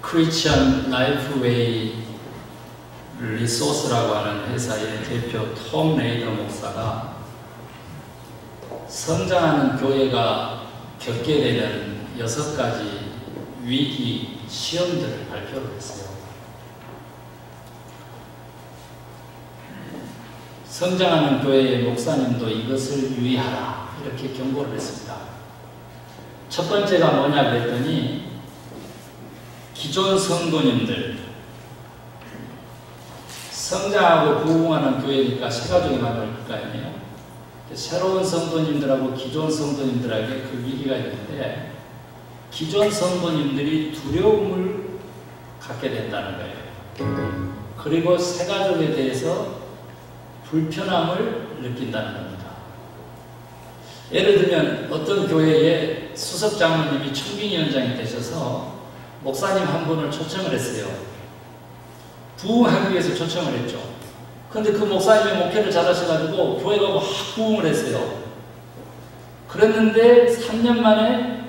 크리스천 라이프웨이 리소스라고 하는 회사의 대표 톰 레이더 목사가 성장하는 교회가 겪게 되는 6가지 위기 시험들을 발표를 했어요. 성장하는 교회의 목사님도 이것을 유의하라 이렇게 경고를 했습니다. 첫 번째가 뭐냐 그랬더니 기존 성도님들, 성장하고 부흥하는 교회니까 새가족이 많을 거 아니에요. 새로운 성도님들하고 기존 성도님들에게 그 위기가 있는데 기존 성도님들이 두려움을 갖게 된다는 거예요. 그리고 새가족에 대해서 불편함을 느낀다는 겁니다. 예를 들면 어떤 교회에 수석 장로님이 청빙위원장이 되셔서 목사님 한 분을 초청을 했어요. 부흥하기 위해서 초청을 했죠. 그런데 그 목사님이 목회를 잘하셔가지고 교회가 막 부흥을 했어요. 그랬는데 3년 만에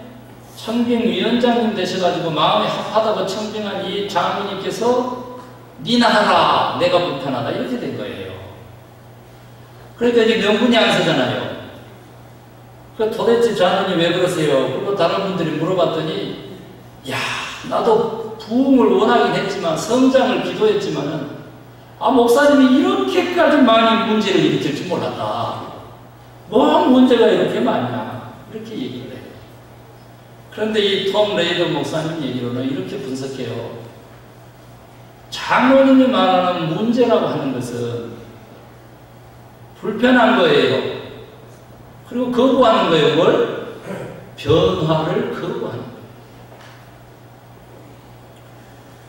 청빙위원장님 되셔가지고 마음이 합하다고 청빙한 이 장로님께서 니나 하라 내가 불편하다 이렇게 된 거예요. 그러니까 이제 명분이 안 서잖아요. 도대체 장로님 왜 그러세요? 그리고 다른 분들이 물어봤더니 야 나도 부흥을 원하긴 했지만 성장을 기도했지만은 목사님이 이렇게까지 많이 문제를 일으킬 줄 몰랐다. 뭐 문제가 이렇게 많냐 이렇게 얘기를 해요. 그런데 이 톰 레이더 목사님 얘기로는 이렇게 분석해요. 장로님이 말하는 문제라고 하는 것은 불편한 거예요. 그리고 거부하는 거예요. 뭘? 변화를 거부하는 거예요.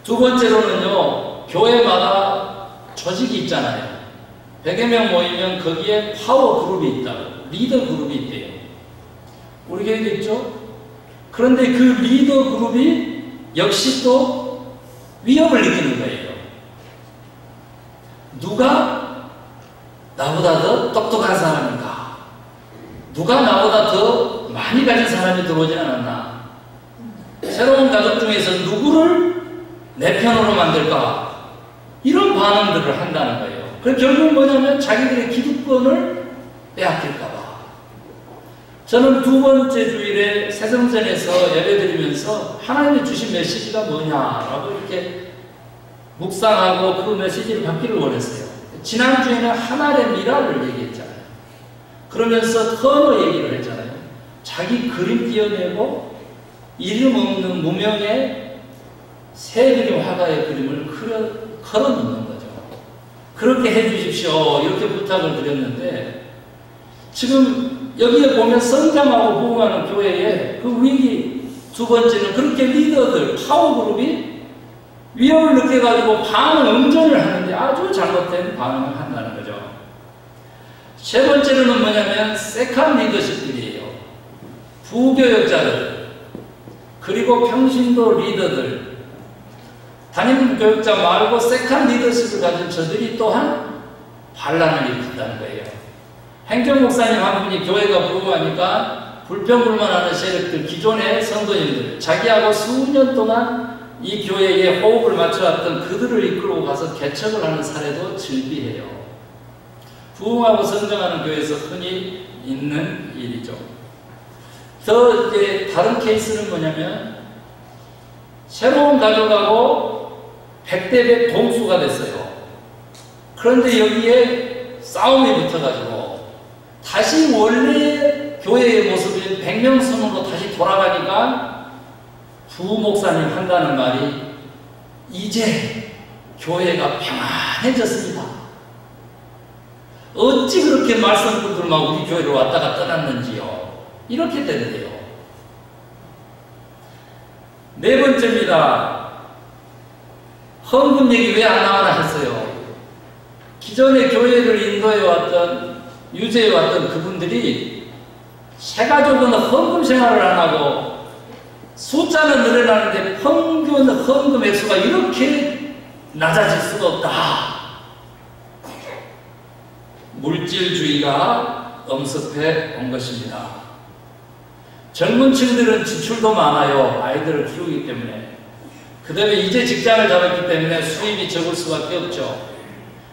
두 번째로는요, 교회마다 조직이 있잖아요. 100여 명 모이면 거기에 파워 그룹이 있다고, 리더 그룹이 있대요. 우리 교회도 있죠? 그런데 그 리더 그룹이 역시 또 위협을 느끼는 거예요. 누가 나보다 더 똑똑한 사람인가? 누가 나보다 더 많이 가진 사람이 들어오진 않았나? 새로운 가족 중에서 누구를 내 편으로 만들까? 이런 반응들을 한다는 거예요. 그래서 결국은 뭐냐면 자기들의 기득권을 빼앗길까봐. 저는 두 번째 주일에 새성전에서 예배드리면서 하나님이 주신 메시지가 뭐냐라고 이렇게 묵상하고 그 메시지를 받기를 원했어요. 지난주에는 하나의 미라를 얘기했잖아요. 그러면서 터너 얘기를 했잖아요. 자기 그림 띄어내고 이름 없는 무명의 새 그림 화가의 그림을 걸어 놓는 거죠. 그렇게 해주십시오. 이렇게 부탁을 드렸는데 지금 여기에 보면 성장하고 부흥하는 교회에 그 위기 두 번째는 그렇게 리더들, 파워그룹이 위협을 느껴가지고 응전을 하는데 아주 잘못된 반응을 한다는 거죠. 세 번째로는 뭐냐면 세컨 리더십들이에요. 부교역자들 그리고 평신도 리더들 담임 교역자 말고 세컨 리더십을 가진 저들이 또한 반란을 일으킨다는 거예요. 행정목사님 한 분이 교회가 부흥하니까 불평불만하는 세력들, 기존의 성도님들, 자기하고 수년 동안 이 교회에 호흡을 맞춰왔던 그들을 이끌고 가서 개척을 하는 사례도 즐비해요. 부흥하고 성장하는 교회에서 흔히 있는 일이죠. 더 이제 다른 케이스는 뭐냐면 새로운 가족하고 100대 100 동수가 됐어요. 그런데 여기에 싸움이 붙어가지고 다시 원래 교회의 모습인 100명 선으로 다시 돌아가니까 부목사님 한다는 말이 이제 교회가 평안해졌습니다. 어찌 그렇게 말썽꾼들만 우리 교회로 왔다가 떠났는지요. 이렇게 되는데요. 네 번째입니다. 헌금 얘기 왜 안 나와나 했어요. 기존의 교회를 인도해왔던, 유지해왔던 그분들이 새가족은 헌금 생활을 안 하고 숫자는 늘어나는데 평균 헌금 액수가 이렇게 낮아질 수가 없다. 물질주의가 엄습해 온 것입니다. 젊은 층들은 지출도 많아요. 아이들을 키우기 때문에. 그 다음에 이제 직장을 잡았기 때문에 수입이 적을 수밖에 없죠.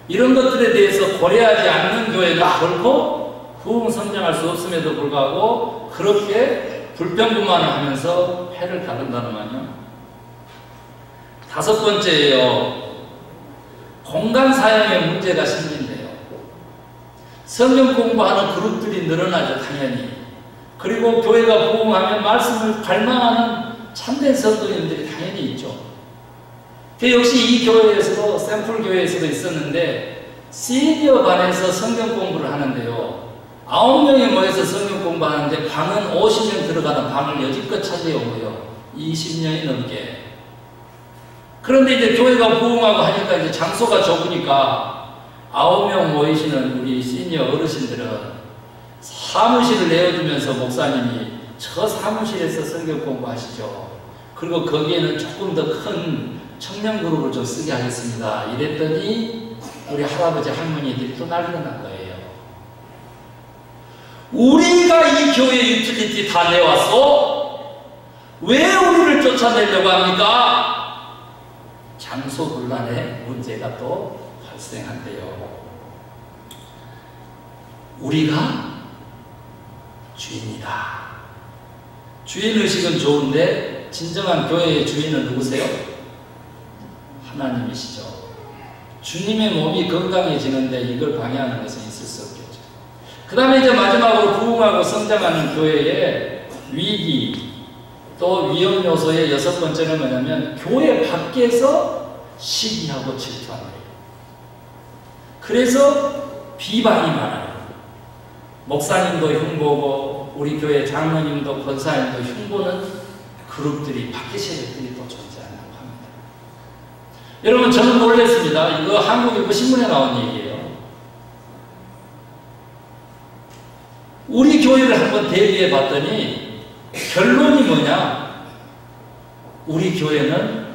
이런 것들에 대해서 고려하지 않는 교회는 결코 부흥 성장할 수 없음에도 불구하고 그렇게 불평불만을 하면서 해를 가른다는 말이요. 다섯 번째예요. 공간 사용에 문제가 생긴대요. 성경 공부하는 그룹들이 늘어나죠, 당연히. 그리고 교회가 부흥하면 말씀을 갈망하는 참된 성도님들이 당연히 있죠. 그 역시 이 교회에서도, 샘플 교회에서도 있었는데, 시니어 반에서 성경 공부를 하는데요. 9명이 모여서 성경 공부하는데 방은 50명 들어가는 방을 여지껏 차지해오고요. 20년이 넘게. 그런데 이제 교회가 부흥하고 하니까 이제 장소가 좁으니까 9명 모이시는 우리 시니어 어르신들은 사무실을 내어주면서 목사님이 저 사무실에서 성경 공부하시죠. 그리고 거기에는 조금 더 큰 청년 그룹을 좀 쓰게 하겠습니다. 이랬더니 우리 할아버지 할머니들이 또 난리가 난 거예요. 우리가 이 교회 유틸리티 다 내왔어? 왜 우리를 쫓아내려고 합니까? 장소 분란에 문제가 또 발생한대요. 우리가 주인이다. 주인의식은 좋은데 진정한 교회의 주인은 누구세요? 하나님이시죠. 주님의 몸이 건강해지는데 이걸 방해하는 것은 있을 수 없겠죠. 그 다음에 이제 마지막으로 부흥하고 성장하는 교회의 위기 또 위험 요소의 여섯 번째는 뭐냐면 교회 밖에서 시기하고 질투하는 거예요. 그래서 비방이 많아요. 목사님도 흉보고 우리 교회 장로님도 권사님도 흉보는 그룹들이 밖에 세력들이 또 존재한다고 합니다. 여러분 저는 놀랐습니다. 이거 한국일보 신문에 나온 얘기예요. 우리 교회를 한번 대비해 봤더니 결론이 뭐냐? 우리 교회는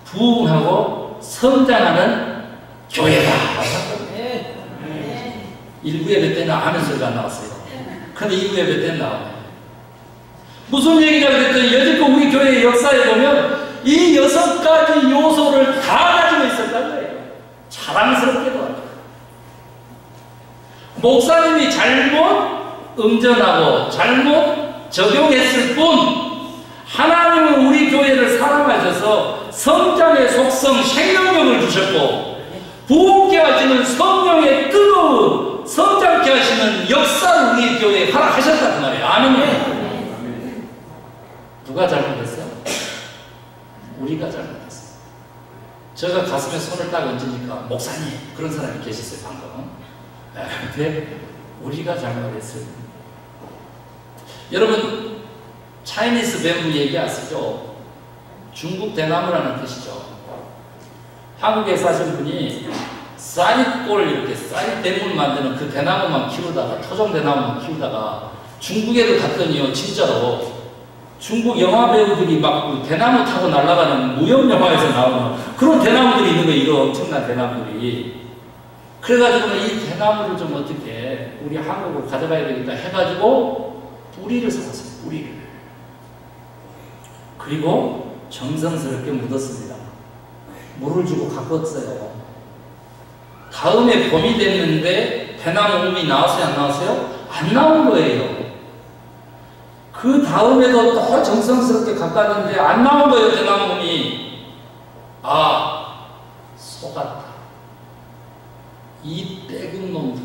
부흥하고 성장하는 교회다. 일부 예배 때는 아는 소리가 안 나왔어요. 근데 2부 예배 때는 나오네요. 무슨 얘기가 그랬더니 여지껏 우리 교회의 역사에 보면 이 6가지 요소를 다 가지고 있었다는 거예요. 자랑스럽게도. 목사님이 잘못 응전하고 잘못 적용했을 뿐 하나님은 우리 교회를 사랑하셔서 성장의 속성, 생명력을 주셨고 부흥케 하시는 성령의 뜨거운 성장케 하시는 역사를 우리 교회에 허락하셨단 말이에요. 아멘이에요. 누가 잘못했어요? 우리가 잘못했어요. 제가 가슴에 손을 딱 얹으니까 목사님 그런 사람이 계셨어요 방금. 근데 우리가 잘못했어요. 여러분 차이니스 뱀부 얘기 아시죠? 중국 대나무라는 뜻이죠. 한국에 사신 분이 쌀이골 이렇게 쌀이대물 만드는 그 대나무만 키우다가 토종 대나무만 키우다가 중국에도 갔더니요 진짜로 중국 영화 배우들이 막 그 대나무 타고 날아가는 무협 영화에서 나오는 그런 대나무들이 있는 거예요. 이런 엄청난 대나무들이. 그래가지고 이 대나무를 좀 어떻게 우리 한국으로 가져가야 되겠다 해가지고 뿌리를 사왔어요. 뿌리를. 그리고 정성스럽게 묻었습니다. 물을 주고 가꿨어요. 다음에 봄이 됐는데 대나무 um이 나왔어요? 안 나왔어요? 안 나온 거예요. 그 다음에도 더 정성스럽게 가꿨는데 안 나온 거예요. 대나무 um이. 아, 속았다. 이 빼근 놈들.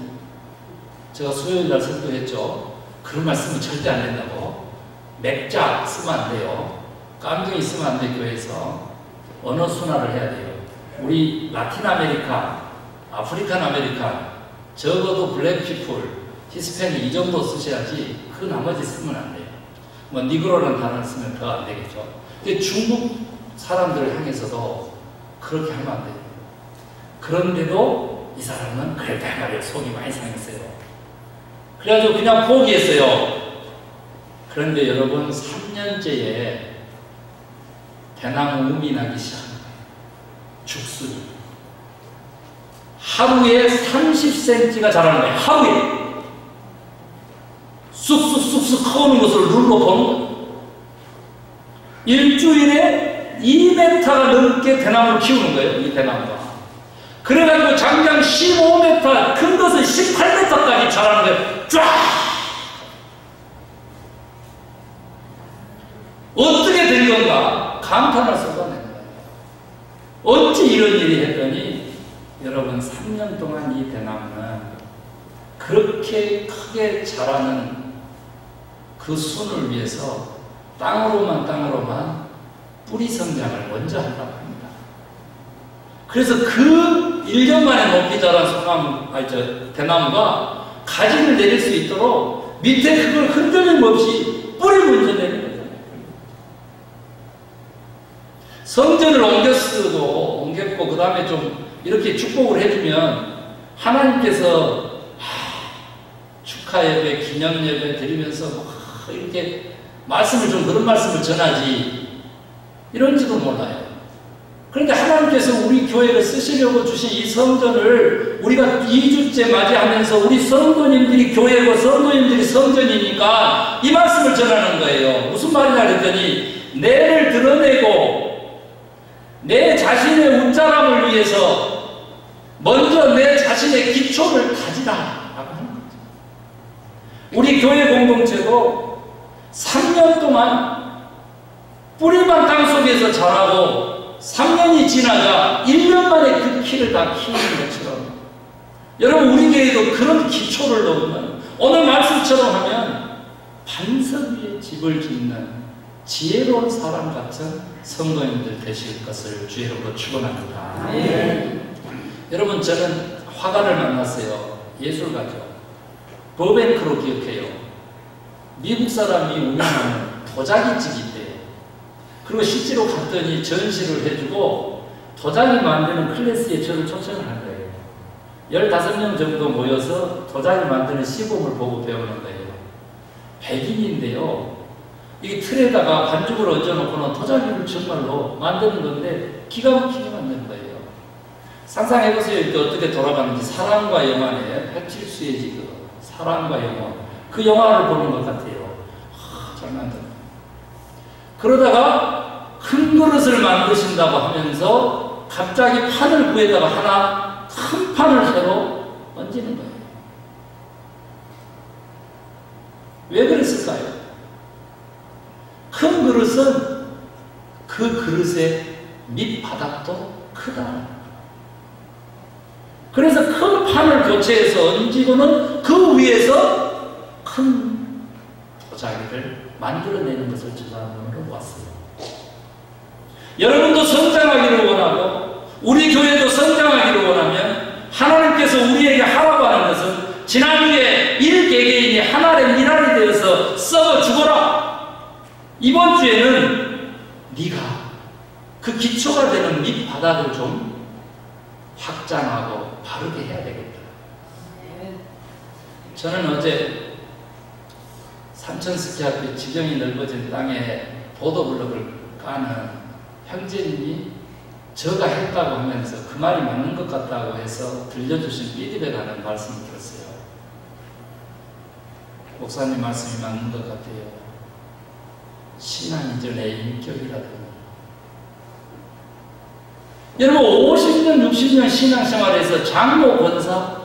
제가 수요일날 설교했죠. 그런 말씀은 절대 안 된다고. 맥자 쓰면 안 돼요. 깜둥이 쓰면 안 돼. 교회에서 언어 순화를 해야 돼요. 우리 라틴 아메리카, 아프리칸 아메리칸, 적어도 블랙 피플, 히스패닉 이 정도 쓰셔야지 그 나머지 쓰면 안 돼요. 뭐 니그로라는 단어를 쓰면 더 안 되겠죠. 근데 중국 사람들을 향해서도 그렇게 하면 안 돼요. 그런데도 이 사람은 그랬단 말이에요. 속이 많이 상했어요. 그래가지고 그냥 포기했어요. 그런데 여러분 3년째에 대나무 um이 나기 시작합니다. 죽순이. 하루에 30cm가 자라는 거예요. 하루에. 쑥쑥쑥쑥 커오는 것을 눌러보는 거예요. 일주일에 2m가 넘게 대나무를 키우는 거예요. 이 대나무가. 그래가지고 장장 15m, 큰 것은 18m까지 자라는 거예요. 쫙! 어떻게 된 건가? 감탄을 쏟아낸 거예요. 어찌 이런 일이 했더니 여러분 3년 동안 이 대나무는 그렇게 크게 자라는 그 순을 위해서 땅으로만 뿌리 성장을 먼저 한다고 합니다. 그래서 그 1년 만에 높이 자란 대나무가 가지를 내릴 수 있도록 밑에 그걸 흔들림 없이 뿌리 먼저 내리는 거잖아요. 성전을 옮겼고 그 다음에 좀 이렇게 축복을 해주면 하나님께서 축하 예배, 기념 예배 드리면서 이렇게 그런 말씀을 전하지 이런지도 몰라요. 그런데 하나님께서 우리 교회를 쓰시려고 주신 이 성전을 우리가 2주째 맞이하면서 우리 성도님들이 교회고 성도님들이 성전이니까 이 말씀을 전하는 거예요. 무슨 말이냐 그랬더니 내를 드러내고 내 자신의 웃자람을 위해서 먼저 내 자신의 기초를 다지라 라고 하는 거죠. 우리 교회 공동체도 3년 동안 뿌리만 땅속에서 자라고 3년이 지나자 1년 만에 그 키를 다 키우는 것처럼 여러분 우리 교회도 그런 기초를 놓으면 오늘 말씀처럼 하면 반석 위에 집을 짓는 지혜로운 사람 같은 성도님들 되실 것을 주의 이름으로 축원합니다. 여러분 저는 화가를 만났어요. 예술가죠. 버뱅크로 기억해요. 미국 사람이 운영하는 도자기집이 있대요. 그리고 실제로 갔더니 전시를 해주고 도자기 만드는 클래스에 저를 초청을 한 거예요. 15명 정도 모여서 도자기 만드는 시범을 보고 배우는 거예요. 백인인데요. 이 틀에다가 반죽을 얹어놓고는 도자기를 정말로 만드는 건데 기가 막히게 만드는 거예요. 상상해보세요. 이렇게 어떻게 돌아가는지. 사랑과 영혼에 배칠수의 지금 사랑과 영혼 그 영화를 보는 것 같아요. 잘 만든다. 그러다가 큰 그릇을 만드신다고 하면서 갑자기 판을 구해다가 하나 큰 판을 새로 얹는 거예요. 왜 그랬을까요? 큰 그릇은 그 그릇의 밑바닥도 크다. 그래서 큰 판을 교체해서 얹고는 그 위에서 큰 도자기를 만들어내는 것을 주장으로 보았어요. 여러분도 성장하기를 원하고 우리 교회도 성장하기를 원하면 하나님께서 우리에게 하라고 하는 것은 지난주에 1개개인이 하나의 미랄이 되어서 썩어 죽어라. 이번 주에는 네가 그 기초가 되는 밑바닥을 좀 확장하고 바르게 해야 되겠다. 저는 어제 삼천스키 앞에 지경이 넓어진 땅에 보도블록을 까는 형제님이 저가 했다고 하면서 그 말이 맞는 것 같다고 해서 들려주신 피드백하는 말씀을 들었어요. 목사님 말씀이 맞는 것 같아요. 신앙 이전의 인격이라든가. 여러분 50년 60년 신앙생활에서 장로 권사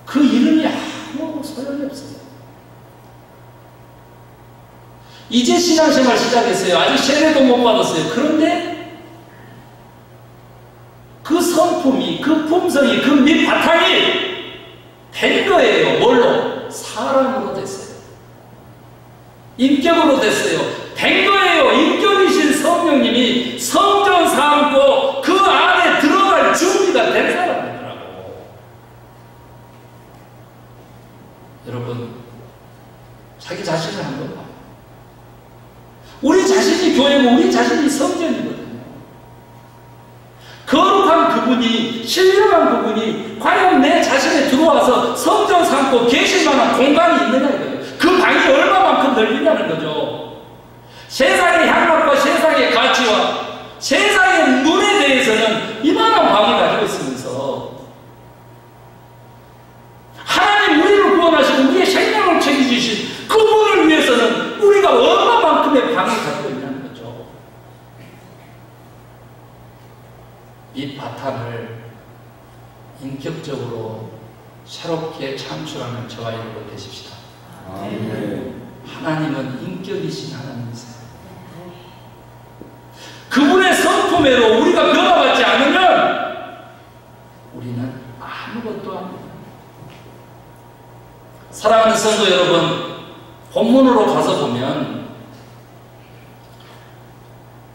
그 이름이 아무 소용이 없어요. 이제 신앙생활 시작했어요. 아직 세례도 못 받았어요. 그런데 그 성품이 그 품성이 그 밑바탕이 된 거예요. 뭘로? 사람으로 됐어요. 인격으로 됐어요. 된 거예요. 인격이신 성령님이 성전 삼고 그 안에 들어갈 준비가 된 사람이더라고. 여러분 자기 자신을 한번 봐요. 우리 자신이 교회고 우리 자신이 성전이거든요. 거룩한 그분이 신령한 그분이 과연 내 자신에 들어와서 성전 삼고 계실 만한 공간이 있느냐 이거예요. 그 방이 얼마만큼 넓이냐는 거죠. 세상의 향락과 세상의 가치와 세상의 눈에 대해서는 이만한 방을 가지고 있으면서 하나님 우리를 구원하시고 우리의 생명을 책임지신 그분을 위해서는 우리가 얼마만큼의 방을 가지고 있냐는 거죠. 이 바탕을 인격적으로 새롭게 창출하는 저와 여러분 되십시다. 아멘. 하나님은 인격이신 하나님이세요. 그분의 성품대로 우리가 변화받지 않으면 우리는 아무것도 아닙니다. 사랑하는 성도 여러분, 본문으로 가서 보면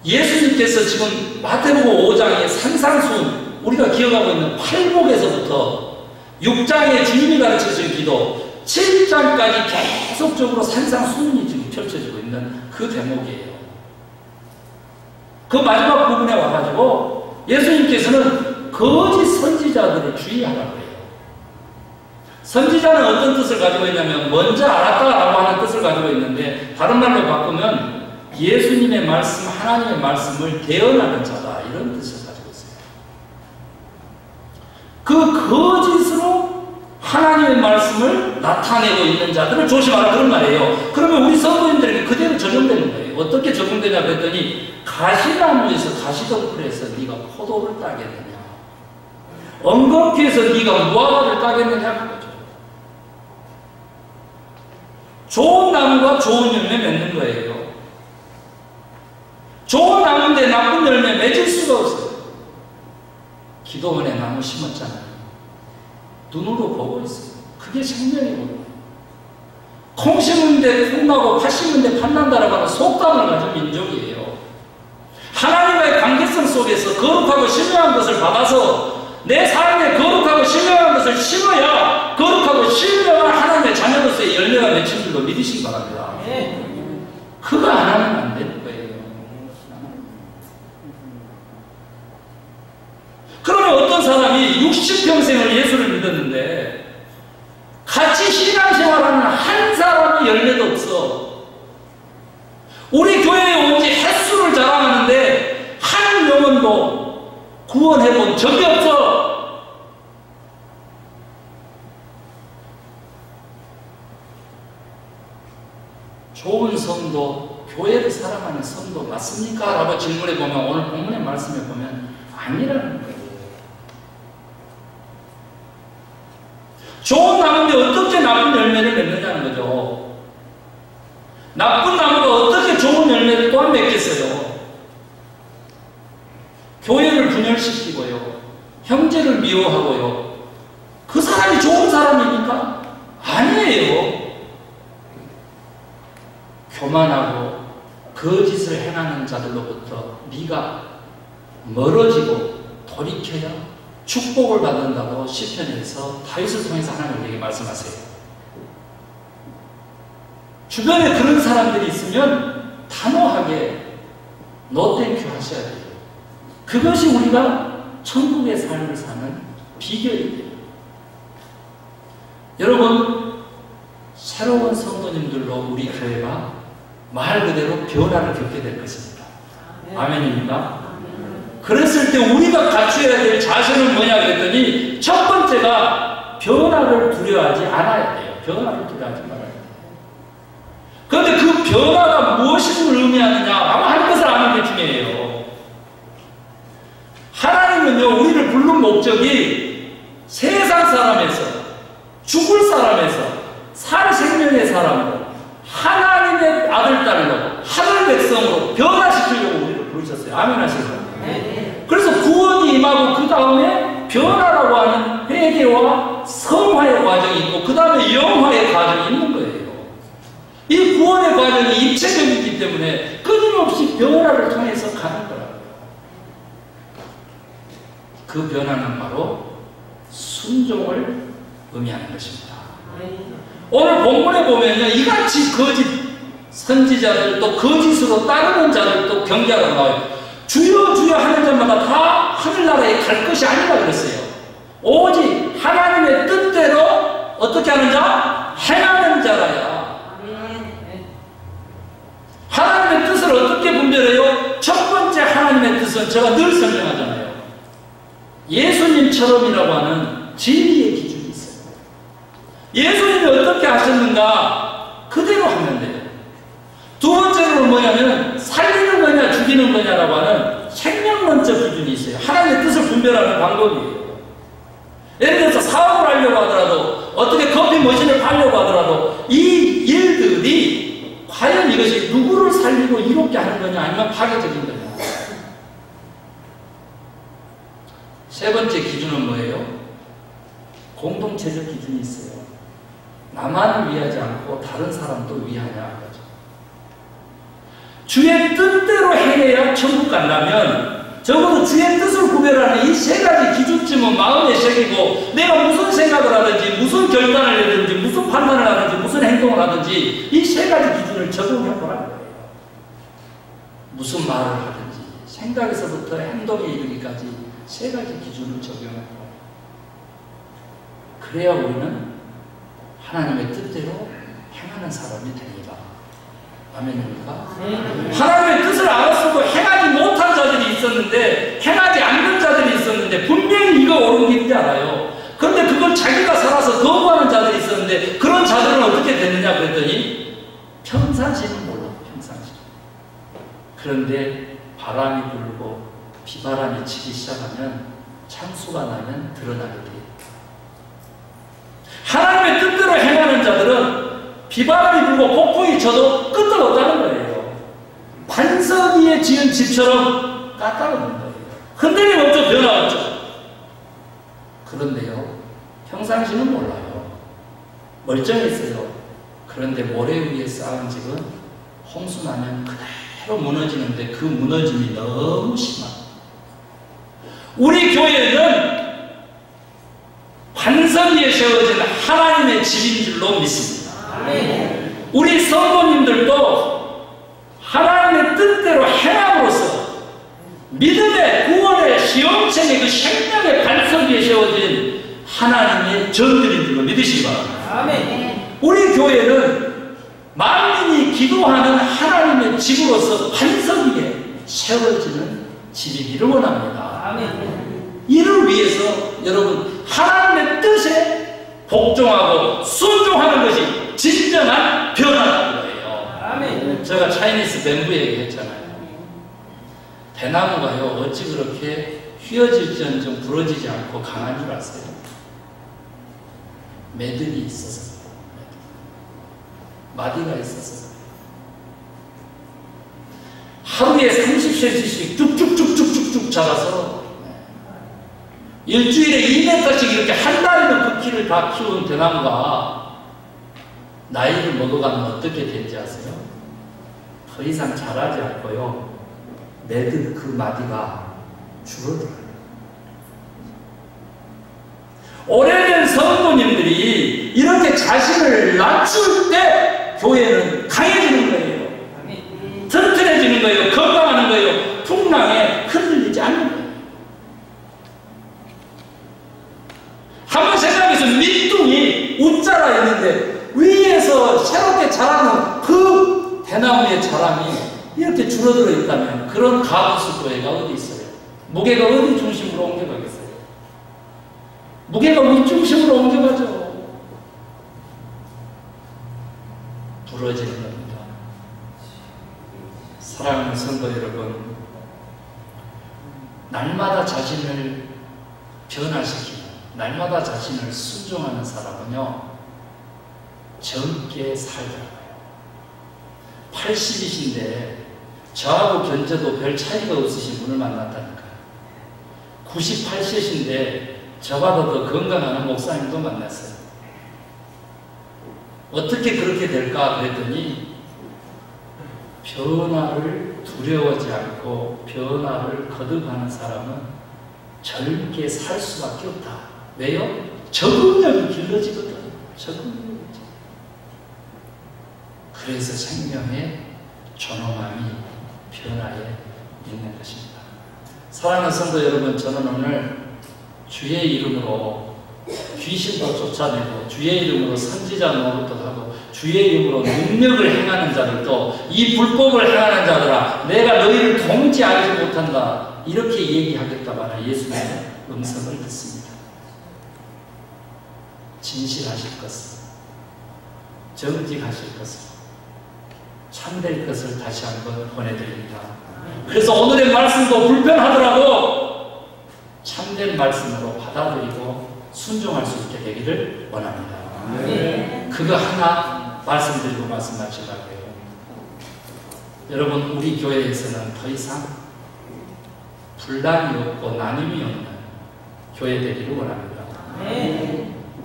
예수님께서 지금 마태복음 5장의 산상수훈, 우리가 기억하고 있는 팔복에서부터 6장의 주님이 가르쳐준 기도, 7장까지 계속적으로 산상수훈이 지금 펼쳐지고 있는 그 대목이에요. 그 마지막 부분에 와가지고 예수님께서는 거짓 선지자들을 주의하라고 해요. 선지자는 어떤 뜻을 가지고 있냐면 먼저 알았다라고 하는 뜻을 가지고 있는데, 다른 말로 바꾸면 예수님의 말씀, 하나님의 말씀을 대언하는 자다, 이런 뜻을 가지고 있어요. 그 거짓으로 하나님의 말씀을 나타내고 있는 자들을 조심하라, 그런 말이에요. 그러면 우리 성도님들에게 그대로 적용되는 거예요. 어떻게 적용되냐 그랬더니, 가시나무에서 가시덩굴에서 네가 포도를 따겠느냐, 엉겅퀴에서 네가 무화과를 따겠느냐, 그거죠. 좋은 나무가 좋은 열매 맺는 거예요. 좋은 나무인데 나쁜 열매 맺을 수가 없어요. 기도원에 나무 심었잖아요. 눈으로 보고 있어요. 그게 생명이거든요. 콩 심은데 콩 나고 팥 심은데 팥 난다라고 하는 속담을 가진 민족이에요. 하나님과의 관계성 속에서 거룩하고 신령한 것을 받아서 내 삶에 거룩하고 신령한 것을 심어야 거룩하고 신령한 하나님의 자녀로서의 열매가 맺힌 줄로 믿으시기 바랍니다. 그거 안 하면 안 되는 거예요. 그러면 어떤 사람이 60평생을 예수를 믿었는데 같이 신앙생활하는 한 사람의 열매도 없어. 우리 교회에 온 지 횟수를 자랑하는데 한 영혼도 구원해본 적이 없어. 좋은 성도, 교회를 사랑하는 성도 맞습니까? 라고 질문해 보면, 오늘 본문의 말씀에 보면 아니라는 거예요. 좋은 나무인데 어떻게 나쁜 열매를 맺느냐는 거죠. 나쁜 나무가 어떻게 좋은 열매를 또한 맺겠어요? 교회를 분열시키고요, 형제를 미워하고요, 그 사람이 좋은 사람입니까? 아니에요. 교만하고 거짓을 행하는 자들로부터 네가 멀어지고 돌이켜야 축복을 받는다고 시편에서 다윗을 통해서 하나님 우리에게 말씀하세요. 주변에 그런 사람들이 있으면 단호하게 노땡큐 하셔야 돼요. 그것이 우리가 천국의 삶을 사는 비결이에요. 여러분, 새로운 성도님들로 우리 교회가 말 그대로 변화를 겪게 될 것입니다. 아멘입니까? 그랬을 때 우리가 갖춰야 될 자세는 뭐냐 그랬더니, 첫 번째가 변화를 두려워하지 않아야 돼요. 변화를 두려워하지 말아야 돼요. 그런데 그 변화가 무엇을 의미하느냐라고 하는 것을 아는 게 중요해요. 하나님은요, 우리를 부른 목적이 세상 사람에서, 죽을 사람에서 살 생명의 사람으로, 하나님의 아들, 딸로, 하늘 백성으로 변화시키려고 우리를 부르셨어요. 아멘 하시죠? 그래서 구원이 임하고 그 다음에 변화라고 하는 회개와 성화의 과정이 있고 그 다음에 영화의 과정이 있는 거예요. 이 구원의 과정이 입체적이기 때문에 끊임없이 변화를 통해서 가는 거라고요. 그 변화는 바로 순종을 의미하는 것입니다. 오늘 본문에 보면요, 이같이 거짓 선지자들, 또 거짓으로 따르는 자들도 경계하라고 나와요. 주여 주여 하는 자마다 다 하늘나라에 갈 것이 아니라 그랬어요. 오직 하나님의 뜻대로 어떻게 하는 자? 행하는 자라야. 하나님의 뜻을 어떻게 분별해요? 첫 번째 하나님의 뜻은 제가 늘 설명하잖아요. 예수님처럼이라고 하는 진리의 기준이 있어요. 예수님이 어떻게 하셨는가? 그대로 하면 돼요. 두 번째로는 뭐냐면 살리는 거냐 죽이는 거냐라고 하는 생명론 번째 기준이 있어요. 하나님의 뜻을 분별하는 방법이에요. 예를 들어서 사업을 하려고 하더라도, 어떻게 커피 머신을 팔려고 하더라도 이 일들이 과연 이것이 누구를 살리고 이롭게 하는 거냐, 아니면 파괴적인 거냐. 세 번째 기준은 뭐예요? 공동체적 기준이 있어요. 나만을 위하지 않고 다른 사람도 위하냐. 주의 뜻대로 행해야 천국 간다면 적어도 주의 뜻을 구별하는 이 세 가지 기준쯤은 마음에 새기고, 내가 무슨 생각을 하든지 무슨 결단을 내든지 무슨 판단을 하든지 무슨 행동을 하든지 이 세 가지 기준을 적용해 보라는 거예요. 무슨 말을 하든지 생각에서부터 행동에 이르기까지 세 가지 기준을 적용해 보라. 그래야 우리는 하나님의 뜻대로 행하는 사람이 됩니다. 아멘입니까? 하나님의 뜻을 알았어도 행하지 못한 자들이 있었는데, 행하지 않는 자들이 있었는데, 분명히 이거 옳은 길인지 알아요. 그런데 그걸 자기가 살아서 거부하는 자들이 있었는데, 그런 자들은 어떻게 됐느냐 그랬더니 평상시는 몰라. 평상시. 그런데 바람이 불고 비바람이 치기 시작하면, 창수가 나면 드러나게 돼요. 하나님의 뜻대로 행하는 자들은 비바람이 불고 폭풍이 쳐도 끄떡없다는 거예요. 반석 위에 지은 집처럼 까딱없는 거예요. 흔들림 없죠, 변화 없죠. 그런데요, 평상시는 몰라요. 멀쩡했어요. 그런데 모래 위에 쌓은 집은 홍수 나면 그대로 무너지는데 그 무너짐이 너무 심합니다. 우리 교회는 반석 위에 세워진 하나님의 집인 줄로 믿습니다. 우리 성도님들도 하나님의 뜻대로 행함으로써 믿음의 구원의 시험체의 그 생명의 반석 위에 세워진 하나님의 전들인 줄로 믿으시기 바랍니다. 우리 교회는 만민이 기도하는 하나님의 집으로서 반석 위에 세워지는 집이기를 원합니다. 이를 위해서 여러분, 하나님의 뜻에 복종하고 순종하는 것이 진정한 변화라는 거예요. 아멘. 제가 차이니스 뱀부 얘기했잖아요. 대나무가요, 어찌 그렇게 휘어질지언정 부러지지 않고 강한 줄 아세요? 매듭이 있어서, 마디가 있어서. 하루에 30cm씩 쭉쭉쭉쭉쭉쭉 자라서 일주일에 2m씩 이렇게 한 달이면 그 키를 다 키운 대나무가 나이를 먹어가면 어떻게 되는지 아세요? 더 이상 자라지 않고요, 매듭 그 마디가 줄어들어요. 오래된 성도님들이 이렇게 자신을 낮출 때 교회는 강해지는 거예요. 튼튼해지는 거예요. 건강하는 거예요. 풍랑에 흔들리지 않는 거예요. 한번 생각해서 밑둥이 웃자라 있는데 위에서 새롭게 자라는 그 대나무의 자람이 이렇게 줄어들어 있다면 그런 가부수교회가 어디 있어요? 무게가 어디 중심으로 옮겨가겠어요? 무게가 윗중심으로 옮겨가죠. 부러지는 겁니다. 사랑하는 성도 여러분, 날마다 자신을 변화시키고 날마다 자신을 순종하는 사람은요, 젊게 살더라고요. 80이신데 저하고 견져도 별 차이가 없으신 분을 만났다니까요. 98세신데 저보다 더 건강한 목사님도 만났어요. 어떻게 그렇게 될까 그랬더니 변화를 두려워하지 않고 변화를 거듭하는 사람은 젊게 살 수밖에 없다. 왜요? 적응력이 길러지거든. 적응력이. 그래서 생명의 존엄함이 변화에 있는 것입니다. 사랑하는 성도 여러분, 저는 오늘 주의 이름으로 귀신도 쫓아내고 주의 이름으로 선지자 노릇도 하고 주의 이름으로 능력을 행하는 자들도 이 불법을 행하는 자들아, 내가 너희를 동지 알지 못한다, 이렇게 얘기하겠다마는 예수님의 음성을 듣습니다. 진실하실 것을, 정직하실 것을, 참될 것을 다시 한번 권해드립니다. 그래서 오늘의 말씀도 불편하더라도 참된 말씀으로 받아들이고 순종할 수 있게 되기를 원합니다. 그거 하나 말씀드리고 말씀 마치려고요. 여러분, 우리 교회에서는 더 이상 분란이 없고 나눔이 없는 교회 되기를 원합니다.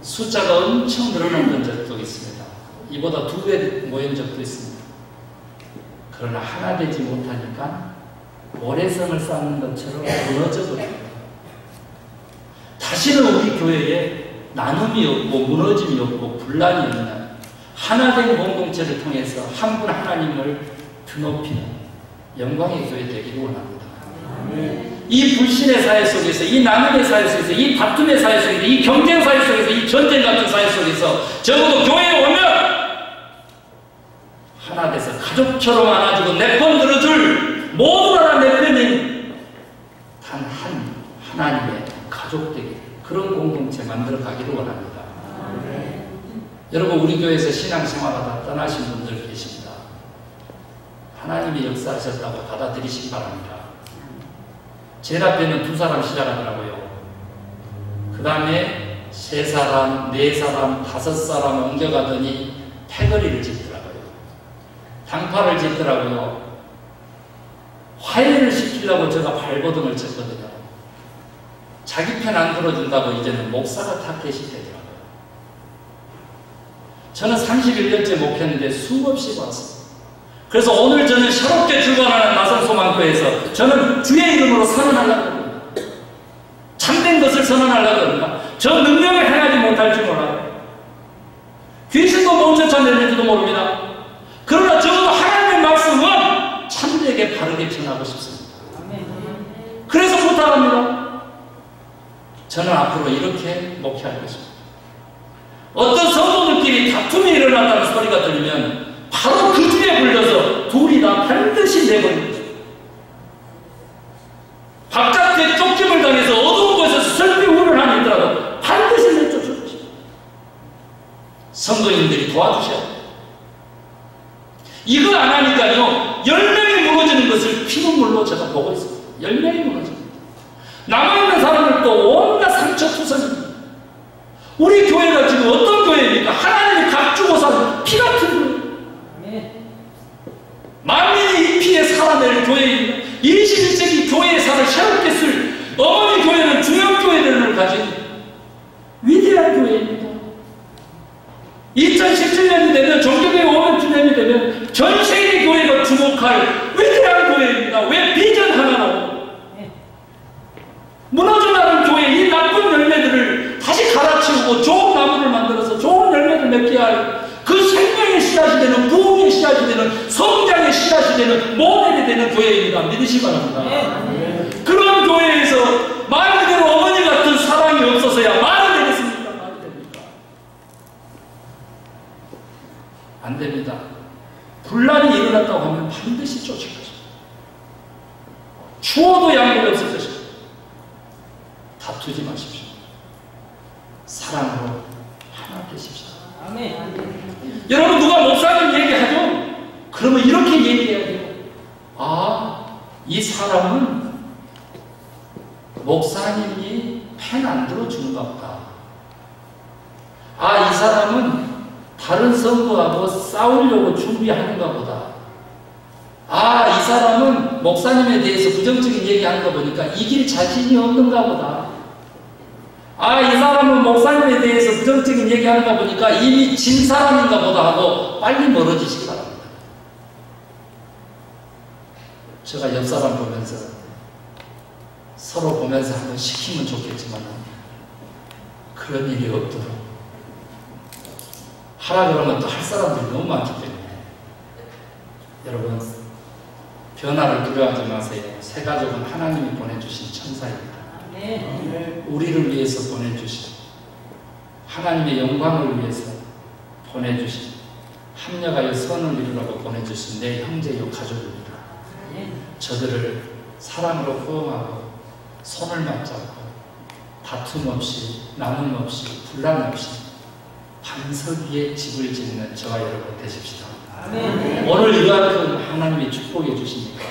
숫자가 엄청 늘어난 적도 있습니다. 이보다 2배 모인 적도 있습니다. 그러나 하나 되지 못하니까 모래성을 쌓는 것처럼 무너져 버립니다. 다시는 우리 교회에 나눔이 없고 무너짐이 없고 분란이 없는 하나된 공동체를 통해서 한 분 하나님을 드높이는 영광의 교회 되기를 원합니다. 이 불신의 사회 속에서, 이 나눔의 사회 속에서, 이 다툼의 사회 속에서, 이 경쟁 사회 속에서, 이 전쟁 같은 사회 속에서 적어도 교회에 오면 하나 돼서 가족처럼 안아주고 내 편 들어줄 모두가 다 내 편인 단 한 하나님의 가족 되기, 그런 공동체 만들어 가기를 원합니다. 여러분, 우리 교회에서 신앙생활하다 떠나신 분들 계십니다. 하나님이 역사하셨다고 받아들이시기 바랍니다. 제일 앞에는 2사람 시작하더라고요. 그 다음에 3사람, 4사람, 5사람 옮겨가더니 패거리를 짓더라고요. 당파를 짓더라고요. 화해를 시키려고 제가 발버둥을 쳤거든요. 자기 편 안 들어준다고 이제는 목사가 타겟이 되더라고요. 저는 31년째 목회했는데 수없이 봤어요. 그래서 오늘 저는 새롭게 출발하는 나성소망교회에서 저는 주의 이름으로 선언하려고 합니다. 참된 것을 선언하려고 합니다. 저 능력을 행하지 못할 줄 몰라요. 귀신도 멈춰찬다는지도 모릅니다. 그러나 적어도 하나님의 말씀은 참되게 바르게 전하고 싶습니다. 그래서 부탁합니다. 저는 앞으로 이렇게 목회할 것입니다. 어떤 성도들끼리 다툼이 일어났다는 소리가 들리면 바로 그 뒤에 불려서 둘이 다 반드시 내버립니다. 바깥에 쫓김을 당해서 어두운 곳에서 슬피 우는함이 있더라도 반드시 내쫓을 것입니다. 성도님들이 도와주셔야 돼요. 이거 안 하니까요, 10명이 무너지는 것을 피눈물로 제가 보고 있습니다. 10명이 무너집니다. 남아있는 사람들도 온갖 상처투성입니다. 우리 교회가 지금 어떤 교회입니까? 하나님이 각 주고 사는 피 같은 교회. 만민이 이 피에 살아낼 교회입니다. 21세기 교회의 살을 새롭게 쓸 어머니 교회는 중형교회들을 가진 위대한 교회입니다. 2017년이 되면 종교교회 500주년이 되면 전 세계 교회가 주목할 위대한 교회입니다. 왜? 비전 하나로 무너져나간 교회, 이 나쁜 열매들을 다시 갈아치우고 좋은 나무를 만들어서 좋은 열매를 맺게 할 그 생명의 씨앗이 되는, 부흥의 씨앗이 되는, 성장의 씨앗이 되는, 모델이 되는 교회입니다. 믿으시기 바랍니다. 그런 교회에서 말 그대로 어머니 같은 사랑이 없어서야 말이 되겠습니까? 말이 됩니까? 안 됩니다. 분란이 일어났다고 하면 반드시 쫓을 것입니다. 추워도 양보가 없을 것입니다. 다투지 마십시오. 사랑으로 하나 되십시오. 아멘. 여러분, 누가 목사님 얘기하죠? 그러면 이렇게 얘기해야 돼요. 아, 이 사람은 목사님이 펜 안 들어주는가 보다. 아, 이 사람은 다른 성도하고 싸우려고 준비하는가 보다. 아, 이 사람은 목사님에 대해서 부정적인 얘기하는 거 보니까 이길 자신이 없는가 보다. 아, 이 사람은 목사님에 대해서 부정적인 얘기하는 거 보니까 이미 진 사람인가 보다 하고 빨리 멀어지시기 바랍니다. 제가 옆 사람 보면서 서로 보면서 한번 시키면 좋겠지만 그런 일이 없도록 하라 그러면 또 할 사람들이 너무 많기 때문에 여러분, 변화를 두려워하지 마세요. 새 가족은 하나님이 보내주신 천사입니다. 우리를 위해서 보내주신, 하나님의 영광을 위해서 보내주신, 합력하여 선을 이루라고 보내주신 내 형제요 가족입니다. 저들을 사랑으로 포용하고 손을 맞잡고 다툼 없이 나눔 없이 분란 없이 반석 위에 집을 짓는 저와 여러분 되십시다. 오늘 이러한 하나님이 축복해 주시니까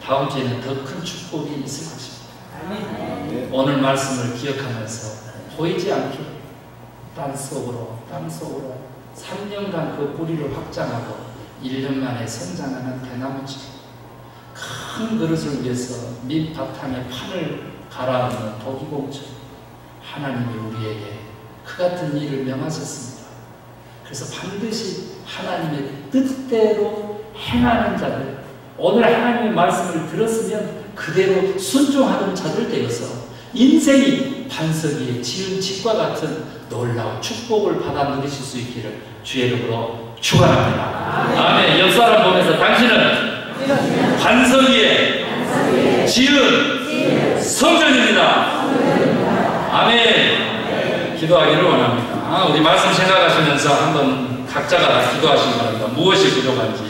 다음 주에는 더 큰 축복이 있을 것입니다. 오늘 말씀을 기억하면서 보이지 않게 땅속으로 3년간 그 뿌리를 확장하고 1년 만에 성장하는 대나무처럼 큰 그릇을 위해서 밑바탕에 판을 갈아엎는 도기공처럼 하나님이 우리에게 그 같은 일을 명하셨습니다. 그래서 반드시 하나님의 뜻대로 행하는 자들, 오늘 하나님의 말씀을 들었으면 그대로 순종하는 자들 되어서 인생이 반석 위에 지은 집과 같은 놀라운 축복을 받아 누리실 수 있기를 주의 이름으로 축원합니다. 아멘. 옆 사람 보면서 당신은 반석 위에 지은 성전입니다. 아멘. 기도하기를 원합니다. 우리 말씀 생각하시면서 한번 각자가 기도하시기 바랍니다. 무엇이 부족한지.